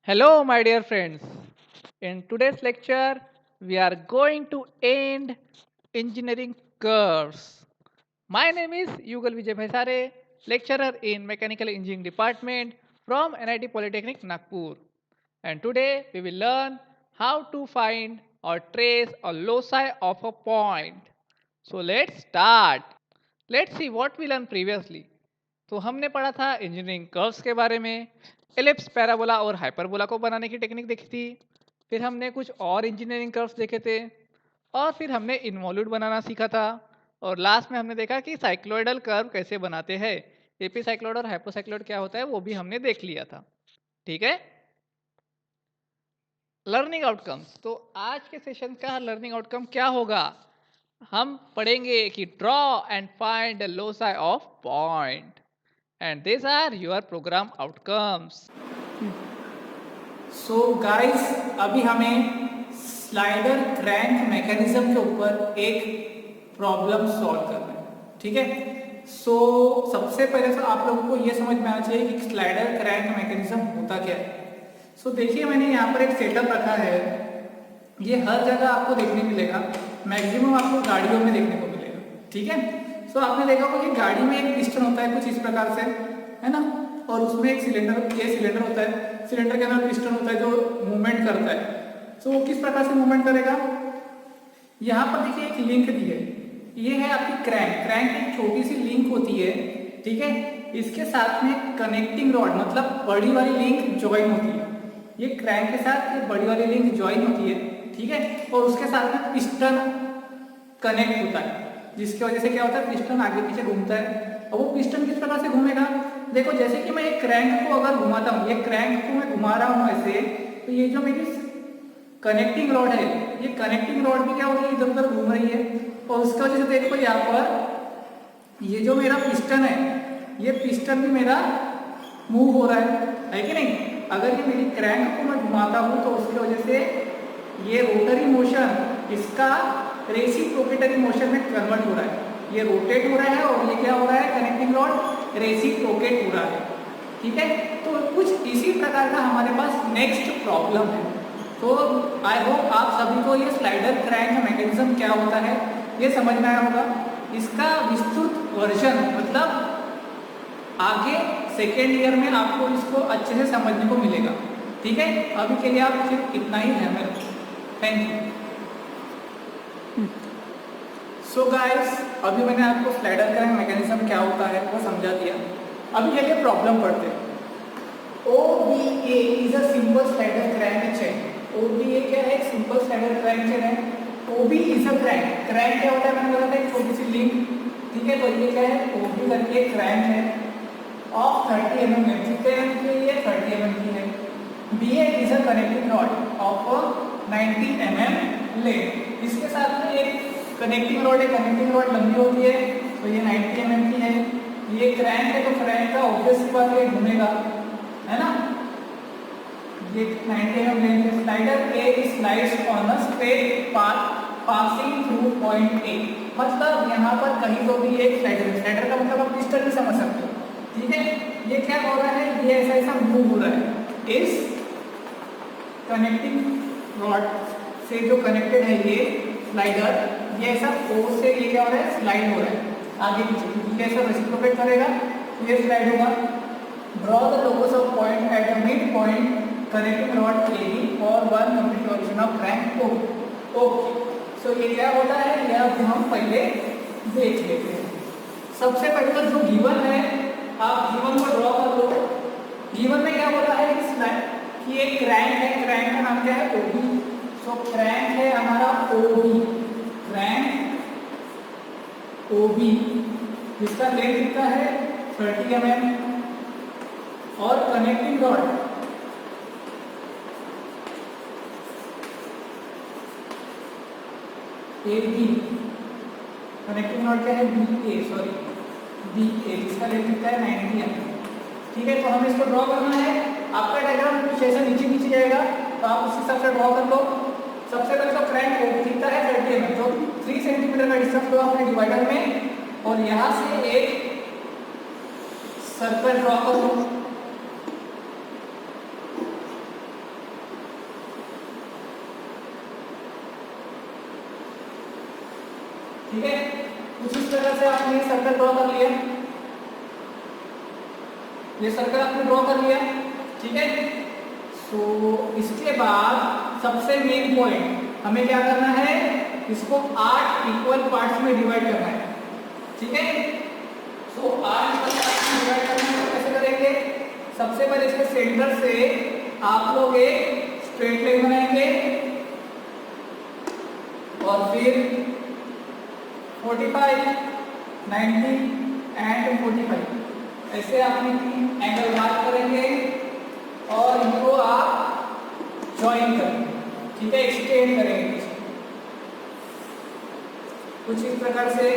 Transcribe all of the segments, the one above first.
Hello, my dear friends. In today's lecture, we are going to end engineering curves. My name is Yugal Vijay Bhaisare, lecturer in Mechanical Engineering Department from NIT Polytechnic Nagpur. And today we will learn how to find or trace a loci of a point. So let's start. Let's see what we learned previously. तो हमने पढ़ा था engineering curves के बारे में, ellipse, parabola और hyperbola को बनाने की टेक्निक देखी थी। फिर हमने कुछ और इंजीनियरिंग कर्व्स देखे थे और फिर हमने इन्वॉल्यूट बनाना सीखा था। और लास्ट में हमने देखा कि साइक्लोइडल कर्व कैसे बनाते हैं, एपीसाइक्लोइड और हाइपोसाइक्लोइड क्या होता है वो भी हमने देख लिया था। ठीक है। लर्निंग आउटकम्स, तो आज के सेशन का लर्निंग आउटकम क्या होगा? हम पढ़ेंगे कि draw and find the loci of point and these are your program outcomes. So guys, अभी हमें स्लाइडर क्रैंक मैकेनिज्म के ऊपर एक प्रॉब्लम सॉल्व करना है। ठीक है। सो सबसे पहले तो आप लोगों को ये समझ में आना चाहिए कि स्लाइडर क्रैंक मैकेनिज्म होता क्या है। सो देखिए, मैंने यहाँ पर एक सेटअप रखा है। ये हर जगह आपको देखने मिलेगा, मैक्सिमम आपको गाड़ियों में देखने को मिलेगा। ठीक है। सो आपने देखा होगा कि गाड़ी में एक पिस्टन होता है कुछ इस प्रकार से, है ना, और उसमें एक सिलेंडर, ये सिलेंडर होता है, सिलेंडर के अंदर पिस्टन होता है जो मूवमेंट करता है। सो वो किस प्रकार से मूवमेंट करेगा? यहाँ पर देखिए एक लिंक दी है, ये है आपकी क्रैंक। क्रैंक एक छोटी सी लिंक होती है। ठीक है। इसके साथ में कनेक्टिंग रॉड, मतलब बड़ी वाली लिंक ज्वाइन होती है। ये क्रैंक के साथ ये बड़ी वाली लिंक ज्वाइन होती है। ठीक है। और उसके साथ में पिस्टन कनेक्ट होता है, जिसकी वजह से क्या होता है, पिस्टन आगे पीछे घूमता है। और वो पिस्टन किस प्रकार से घूमेगा? देखो, जैसे कि मैं एक क्रैंक को अगर घुमाता हूँ, ये क्रैंक को मैं घुमा रहा हूँ ऐसे, तो ये जो मेरी कनेक्टिंग रॉड है, ये कनेक्टिंग रॉड भी क्या हो रही है, इधर उधर घूम रही है। और उसकी वजह से देखो यहाँ पर ये जो मेरा पिस्टन है, ये पिस्टन भी मेरा मूव हो रहा है कि नहीं? अगर ये मेरी क्रैंक को मैं घुमाता हूँ तो उसकी वजह से ये रोटरी मोशन इसका रेसिप्रोकेटरी मोशन में कन्वर्ट हो रहा है। ये रोटेट हो रहा है और ये क्या हो रहा है, कनेक्टिंग रॉड रेसिप्रोकेट हो रहा है। ठीक है। तो कुछ इसी प्रकार का हमारे पास नेक्स्ट प्रॉब्लम है। तो आई होप आप सभी को ये स्लाइडर क्रैंक मैकेनिज्म क्या होता है ये समझ में आया होगा। इसका विस्तृत वर्जन, मतलब आगे सेकेंड ईयर में आपको इसको अच्छे से समझने को मिलेगा। ठीक है। अभी के लिए आप सिर्फ इतना ही ध्यान में रखें। Thank you. सो गाइस, अभी मैंने आपको स्लाइडर क्रैंक मैकेनिज्म क्या होता है वो समझा दिया। अभी चलिए प्रॉब्लम पढ़ते हैं। OBA is a simple slider crank chain. OBA क्या है? एक सिंपल स्लाइडर क्रैंक चेन है। OB is a crank. Crank क्या होता है? मैंने बताया था एक छोटी सी लिंक। ठीक है। तो ये क्या है? OB करके एक क्रैंक है ऑफ 30 mm लेंथ। कितने mm की है? 30 mm की है। BA is a connecting rod of 90 mm length. इसके साथ में एक कनेक्टिंग रॉड है। कनेक्टिंग रॉड लंबी होती है, तो ये 90 mm की है। ये क्रैंक है, तो क्रैंक का ऑब्वियस सी बात है घूमेगा, है ना। ये 90 mm लेंथ है। Slider A slides on a straight path passing through point A। मतलब यहाँ पर कहीं तो भी एक स्लाइडर है। स्लाइडर का मतलब आप पिस्टन भी समझ सकते हो। ठीक है। ये क्या हो रहा है, ये ऐसा ऐसा मूव हो रहा है। इस कनेक्टिंग रॉड से जो कनेक्टेड है ये स्लाइडर, ये ऐसा फोर्स से ये क्या हो रहा है, स्लाइड हो रहा है आगे पीछे, क्योंकि ऐसा रेसिप्रोकेट करेगा तो ये स्लाइड होगा। Draw the locus of point at a mid point connecting rod AB for one complete operation of crank O। Okay. So ये क्या होता है, ये अब हम पहले देख लेते हैं। सबसे पहले तो जो गिवन है, आप गिवन को ड्रॉ कर लो। गिवन में क्या बोला है कि एक क्रैंक है। क्रैंक का नाम क्या है? OB। सो क्रैंक है हमारा OB, क्रैंक OB, जिसका लेंथ कितना है 30 mm। और connecting rod AB, connecting rod क्या है? BA, जिसका लेंथ कितना है 90 mm। ठीक है। तो हमें इसको ड्रॉ करना है। आपका डायग्राम कुछ ऐसा नीचे नीचे जाएगा, तो आप उसी हिसाब से ड्रॉ कर लो। सबसे पहले तो क्रैंक OB कितना है 30 mm, जो 3 सेंटीमीटर का डिस्टेंस लो अपने डिवाइडर में, और यहाँ से एक सर्कल ड्रॉ कर लो। ठीक है, कुछ इस तरह से आपने सर्कल ड्रॉ कर लिया, ये सर्कल आपने ड्रॉ कर लिया। ठीक है, सो इसके बाद सबसे मेन पॉइंट हमें क्या करना है, इसको 8 इक्वल पार्ट्स में डिवाइड करना है। ठीक है, सो 8 इक्वल पार्ट्स में डिवाइड करना है, तो कैसे करेंगे, सबसे पहले इसके सेंटर से आप लोग एक स्ट्रेट लाइन बनाएंगे और फिर 45, 90 एंड 45 ऐसे आपने एंगल मार्क करेंगे और इनको आप ज्वाइन करेंगे। ठीक है, एक्सटेंड करेंगे कुछ इस प्रकार से।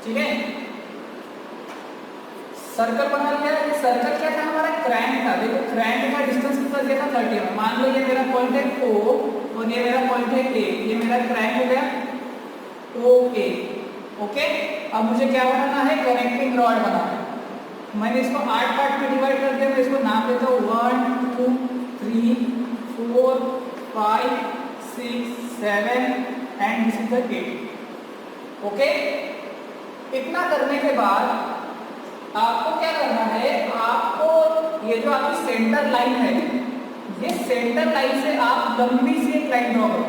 ठीक है, सर्कल बना लिया। ये सर्कल क्या था, हमारा क्रैंक था। देखो क्रैंक का डिस्टेंस कितना दिया था, 30 में। मान लो ये मेरा पॉइंट है O और ये मेरा पॉइंट है A, ये मेरा क्रैंक हो गया OA। ओके, अब मुझे क्या बनाना है, कनेक्टिंग रॉड बनाना है। मैंने इसको 8 पार्ट में डिवाइड कर दिया, मैं इसको नाम देता हूँ 1 2 3 4 5 6 7 and this is the 8। Okay, इतना करने के बाद आपको क्या करना है, आपको ये जो आपकी सेंटर लाइन है, ये सेंटर लाइन से आप लंबी सी एक लाइन ड्रॉ करो।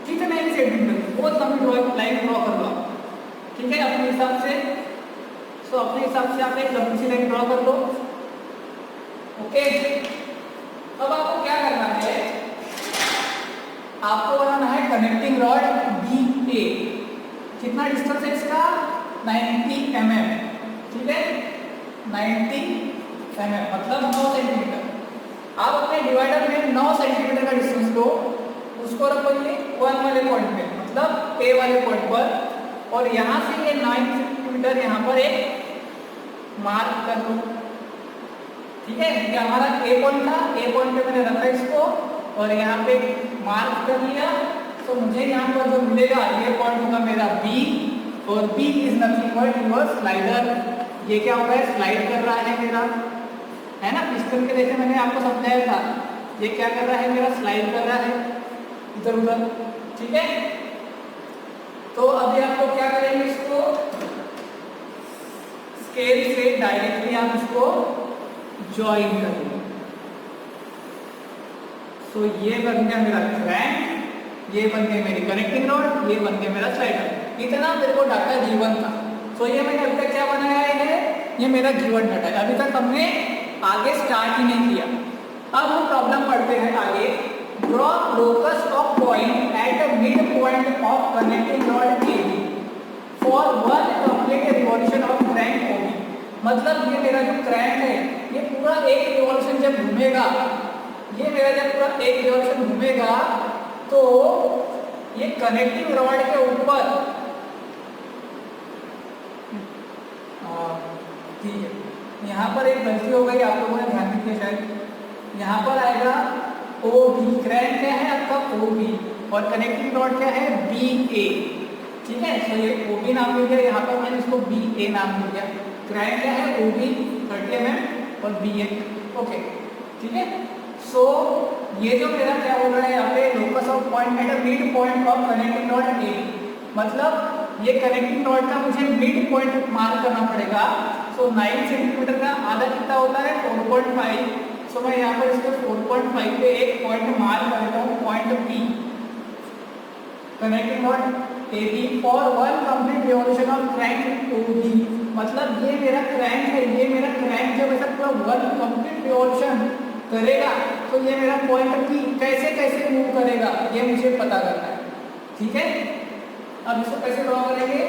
कितने भी सेंटीमीटर, बहुत लंबी लाइन ड्रॉ कर लो। ठीक है, अपने हिसाब से। सो अपने हिसाब से आप एक लंबी सी लाइन ड्रॉ कर लो। ओके, अब आपको क्या करना है, आपको बनाना है कनेक्टिंग रॉड BA। कितना डिस्टेंस है इसका, 90 mm। ठीक है, 90 mm मतलब 9 सेंटीमीटर। आप अपने डिवाइडर में 9 सेंटीमीटर का डिस्टेंस लो, उसको रखो ये 1 वाले पॉइंट पे, मतलब A वाले पॉइंट पर, और यहाँ से ये 9 सेंटीमीटर यहाँ पर एक मार्क कर लो। ठीक है, ये हमारा A पॉइंट था, A पॉइंट पे मैंने रखा इसको और यहाँ पे मार्क कर लिया। तो मुझे यहाँ पर जो मिलेगा, ये पॉइंट होगा मेरा B, और B is nothing but your slider. ये क्या हो रहा है, स्लाइड कर रहा है मेरा, है ना, पिस्टन के जैसे मैंने आपको समझाया था। ये क्या कर रहा है, मेरा स्लाइड कर रहा है इधर उधर। ठीक है, तो अभी आप लोग क्या करेंगे, इसको स्केल से डायरेक्टली आप इसको ज्वाइन करेंगे। सो ये बन गया मेरा क्रैंक, ये बन गई मेरी कनेक्टिंग रॉड, ये बन गया मेरा स्लाइडर। इतना मेरे को डाटा गिवन था। सो ये मैंने अभी तक क्या बनाया है, ये मेरा गिवन डाटा है। अभी तक हमने आगे स्टार्ट ही नहीं किया। अब हम प्रॉब्लम पढ़ते हैं आगे। Draw locus of point at the mid point of connecting rod AB for 1 complete revolution of crank OB। मतलब ये मेरा जो क्रैंक है, ये पूरा एक रिवॉल्यूशन जब घूमेगा, ये मेरा जब पूरा एक रिवॉल्यूशन घूमेगा, तो ये कनेक्टिंग रॉड के ऊपर, ठीक है, यहाँ पर एक गलती हो गई, आप लोगों ने ध्यान नहीं दिया शायद। यहाँ पर आएगा OB, क्रैंक क्या है आपका OB, और कनेक्टिंग रॉड क्या है BA। ठीक है, तो ये OB नाम मिल गया, यहाँ पर मैंने इसको BA नाम मिल गया। क्रैंक क्या है OB 30 mm और BA। ओके, ठीक है, सो ये जो मेरा क्या बोल रहा है यहाँ पे, locus of point at the mid point of connecting rod AB, मतलब ये कनेक्टिंग रॉड का मुझे मिड पॉइंट मार्क करना पड़ेगा। सो 9 सेंटीमीटर का आधा कितना होता है, 4.5। सो मैं यहाँ पर इसको 4.5 पे एक पॉइंट मार्क कर देता हूँ, point B, connecting rod AB for 1 complete revolution of crank OB। मतलब ये मेरा क्रैंक है, ये मेरा क्रैंक जब ऐसा पूरा 1 कंप्लीट रिवॉल्यूशन करेगा, तो ये मेरा पॉइंट B कैसे कैसे मूव करेगा, ये मुझे पता करना है। ठीक है, अब इसको कैसे ड्रॉ करेंगे,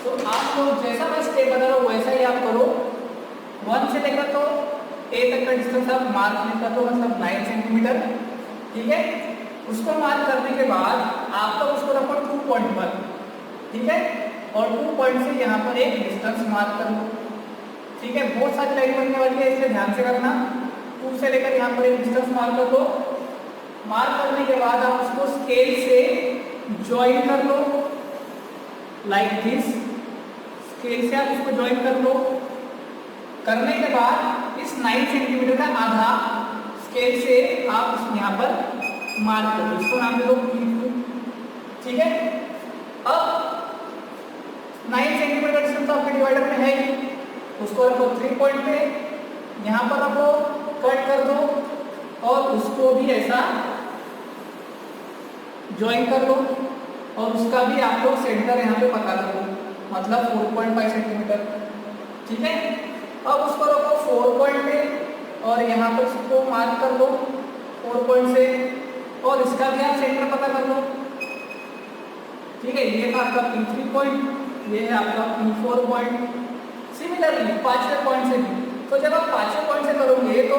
तो आप लोग जैसा मैं स्टेप बता रहा हूँ वैसा ही आप करो। 1 से लेकर तो A तक का डिस्टेंस आप मार्क लेकर तो, मतलब 9 सेंटीमीटर। ठीक है, उसको मार्क करने के बाद आप लोग उसको रखो 2 पॉइंट पर। ठीक है, और 2 पॉइंट से यहाँ पर एक डिस्टेंस मार्क कर लो। ठीक है, बहुत सारी लाइन बनने वाली है, इसलिए ध्यान से रखना। 2 से लेकर यहाँ पर एक डिस्टेंस मार्क कर लो। मार्क करने के बाद आप उसको स्केल से ज्वाइन कर लो, लाइक दिस। स्केल से आप इसको ज्वाइन कर लो। करने के बाद इस 9 सेंटीमीटर का आधा स्केल से आप यहाँ पर मार्क करो, इसको नाम दे दो P2। ठीक है, अब 9 सेंटीमीटर का डिस्टेंस तो आपके डिवाइडर में है ही, उसको रखो 3 पॉइंट पे, यहाँ पर रखो, कट कर दो और उसको भी ऐसा ज्वाइन कर लो और उसका भी आप लोग सेंटर यहाँ पे पता कर लो, मतलब 4.5 सेंटीमीटर। ठीक है, अब उसको रखो 4 पॉइंट पे और यहाँ पर उसको मार्क कर लो 4 पॉइंट से और इसका भी आप सेंटर पता कर लो। ठीक है, ये था आपका P3 पॉइंट, ये है आपका P4 पॉइंट। सिमिलरली पांचवें पॉइंट से भी, तो जब आप पांचवें पॉइंट से करोगे तो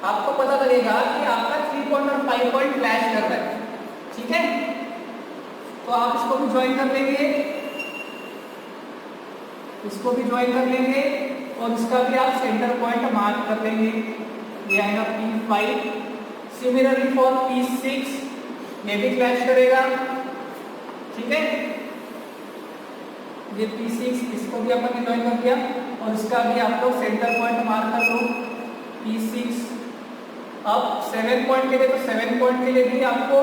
आपको पता लगेगा कि आपका 3 पॉइंट और 5 पॉइंट क्लैश कर रहा है। ठीक है, तो आप इसको भी ज्वाइन कर लेंगे, इसको भी ज्वाइन कर लेंगे और इसका भी आप सेंटर पॉइंट मार्क कर लेंगे, ये आएगा P5। सिमिलरली फॉर P6 ये भी क्लैश करेगा। ठीक है, ये P6, इसको भी अपन ने ज्वाइन कर दिया और इसका भी आप लोग सेंटर पॉइंट मार्क कर लो P6। अब 7 पॉइंट के लिए, तो 7 पॉइंट के लिए भी आपको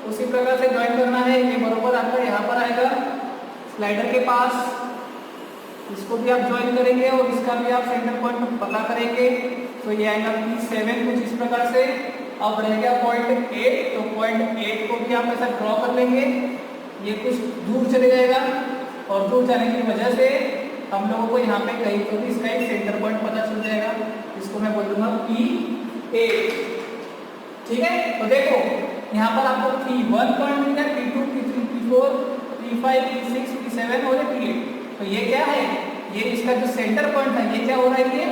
उसी प्रकार से ज्वाइन करना है, ये बरोबर आपका यहाँ पर आएगा स्लाइडर के पास, इसको भी आप ज्वाइन करेंगे और इसका भी आप सेंटर पॉइंट पता करेंगे, तो ये आएगा P7 कुछ इस प्रकार से। अब रह गया पॉइंट 8, तो पॉइंट 8 को भी आप ऐसा ड्रॉ कर लेंगे, ये कुछ दूर चले जाएगा और दूर जाने की वजह से हम लोगों को यहाँ पे कहीं तो भी इसका एक सेंटर पॉइंट पता चल जाएगा, इसको मैं बोल दूंगा P8। ठीक है, तो देखो यहाँ पर आपको P1 पॉइंट मिला, P2, P3, P4, P5, P6, P7 और P8। तो ये क्या है, ये इसका जो सेंटर पॉइंट है ये क्या हो रहा है, ये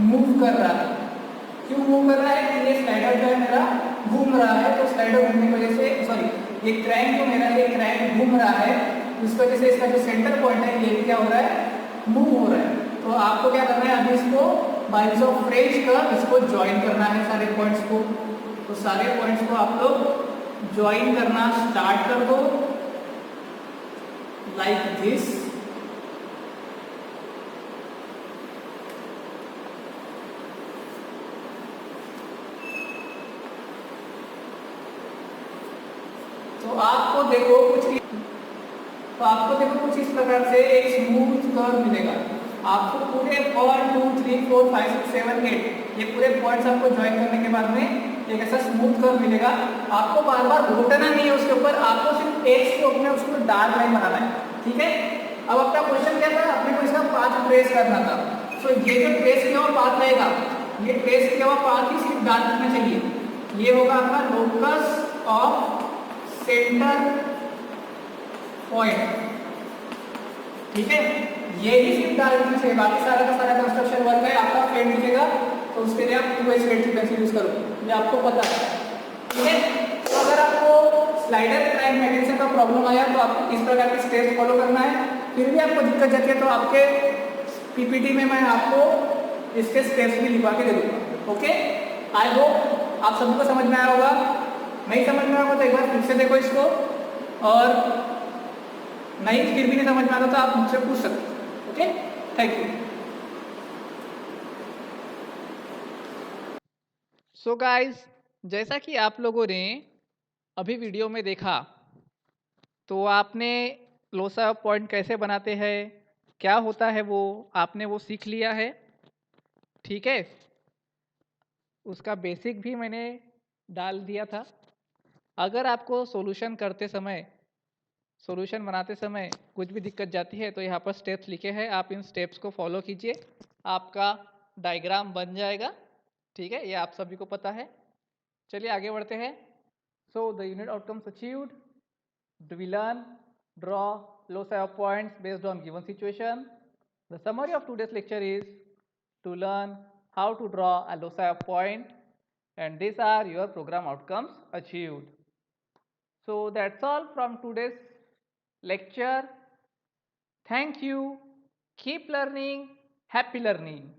मूव कर रहा है। क्यों मूव कर रहा है, कि ये स्लाइडर जो है मेरा घूम रहा है, तो स्लाइडर घूमने की वजह से, सॉरी, ये क्रैंक जो मेरा ये क्रैंक घूम रहा है, इस वजह से इसका जो सेंटर पॉइंट है ये भी क्या हो रहा है, मूव हो रहा है। तो आपको क्या करना है, अभी इसको by use of French curve इसको ज्वाइन करना है सारे पॉइंट्स को। तो सारे पॉइंट्स को आप लोग ज्वाइन करना स्टार्ट कर दो लाइक दिस। तो आपको देखो कुछ इस प्रकार से एक स्मूथ कर्व मिलेगा। आपको पूरे 1 2 3 4 5 6 7 8 ये पूरे पॉइंट्स आपको ज्वाइन करने के बाद में एक ऐसा स्मूथ कर्व मिलेगा। आपको बार बार घोटना नहीं है उसके ऊपर, आपको सिर्फ एक स्ट्रोक में उसको डार्क लाइन बनाना है। ठीक है, अब आपका क्वेश्चन क्या था, अपने को इसका पाथ ट्रेस करना था। सो ये जो ट्रेस किया हुआ पाथ रहेगा, ये ट्रेस किया हुआ पाथ ही सिर्फ डार्क रखना चाहिए। ये होगा आपका लोकस ऑफ सेंटर पॉइंट। ठीक है, ये ही सिर्फ डार्क रखना चाहिए, बाकी सारा का सारा कंस्ट्रक्शन वर्क है आपका फ्रेंड लिखेगा, तो उसके लिए आप 2H फ्रेंड पेंसिल यूज करो, ये आपको पता है। ठीक है, तो अगर आपको स्लाइडर क्रैंक मैकेनिज्म का प्रॉब्लम आया तो आपको इस प्रकार के स्टेप्स फॉलो करना है। फिर भी आपको दिक्कत जाती है तो आपके पीपीटी में मैं आपको इसके स्टेप्स भी लिखवा के दे दूंगा। ओके, आई होप आप सभी को समझ में आया होगा। नहीं समझ में आया होगा तो एक बार फिर से देखो इसको, और नहीं फिर भी नहीं समझ में आता तो आप मुझसे पूछ सकते हो। Okay, thank you. So guys, जैसा कि आप लोगों ने अभी वीडियो में देखा, तो आपने लोसा पॉइंट कैसे बनाते हैं, क्या होता है वो आपने वो सीख लिया है। ठीक है, उसका बेसिक भी मैंने डाल दिया था। अगर आपको सॉल्यूशन करते समय, सॉल्यूशन बनाते समय कुछ भी दिक्कत जाती है तो यहाँ पर स्टेप्स लिखे हैं, आप इन स्टेप्स को फॉलो कीजिए, आपका डायग्राम बन जाएगा। ठीक है, ये आप सभी को पता है। चलिए आगे बढ़ते हैं। So the unit outcomes achieved, do we learn draw loci of points based on given situation. The summary of today's lecture is to learn how to draw a loci of point, and these are your program outcomes achieved. So that's all from today's lecture. Thank you. Keep learning. Happy learning.